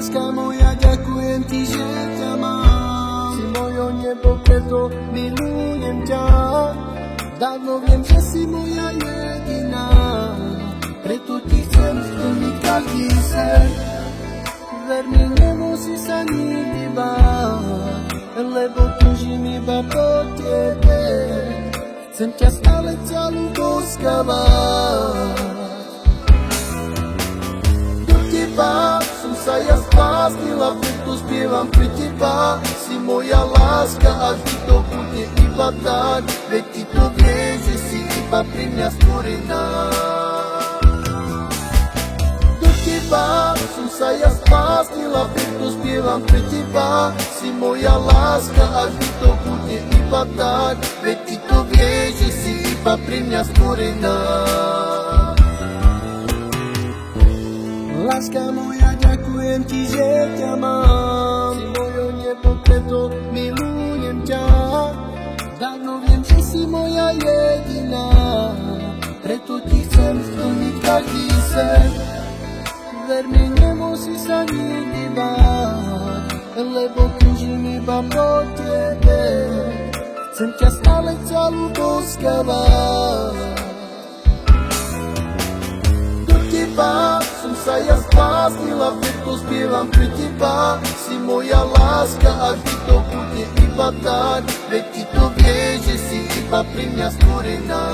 Láska moja, ďakujem ti, že ťa mám. Si mojo nebo, preto milujem ťa. Dávno viem, že si moja jediná, preto ti chcem splniť každý sen. Ver mi, nemusí sa nikdy báť, lebo túžim iba po tebe. Chcem ťa stále celú boskavať. Do teba som sa ja spásnila, preto spievam pre teba. Si moja láska a vždy to bude iba tak, veď ty to vieš, že si iba pri mňa stvorená. Do teba som sa ja spásnila, preto spievam pre teba. Si moja láska a vždy to bude iba tak, veď ty to vieš, že si iba pri mňa stvorená. Láska moja, ďakujem ti, že ťa mám. Si mojo nebo, preto milujem ťa. Dávno viem, že si moja jediná, preto ti chcem splniť každý sen. Ver mi, nemusí sa nikdy báť, lebo túžim iba po tebe. Chcem ťa stále celú boskavať. Do teba som sa ja spásnila, preto spievam pre teba. Si moja láska a vždy to bude iba tak, veď ty to vieš, že si iba pri mňa stvorená.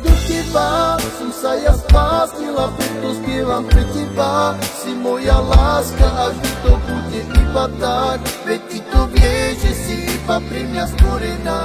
Do teba som sa ja spásnila, preto spievam pre teba. Si moja láska a vždy to bude iba tak, veď ty to vieš, že si iba pri mňa stvorená.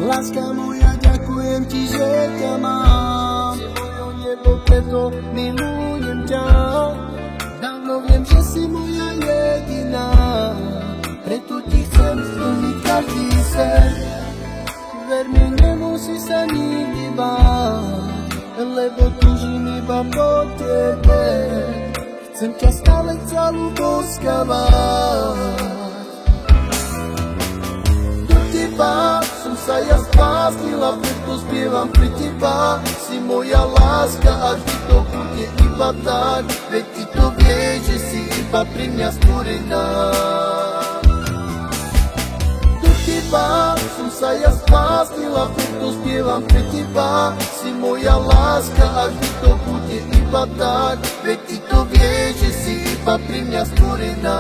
Láska moja, ďakujem ti, že ťa mám. Si mojo nebo, preto milujem ťa. Dávno viem, že si moja jediná, preto ti chcem splniť každý sen. Ver mi, nemusí sa nikdy báť, lebo túžim iba po tebe. Chcem ťa stále celú boskavať. Do teba som sa ja spásnila, preto spievam pre teba. Si moja láska a vždy to bude iba tak, veď ty to vieš, že si iba pri mňa stvorená. Do teba som sa ja spásnila, preto spievam pre teba. Si moja láska a vždy to bude iba tak, veď ty to vieš, že si iba pri mňa stvorená.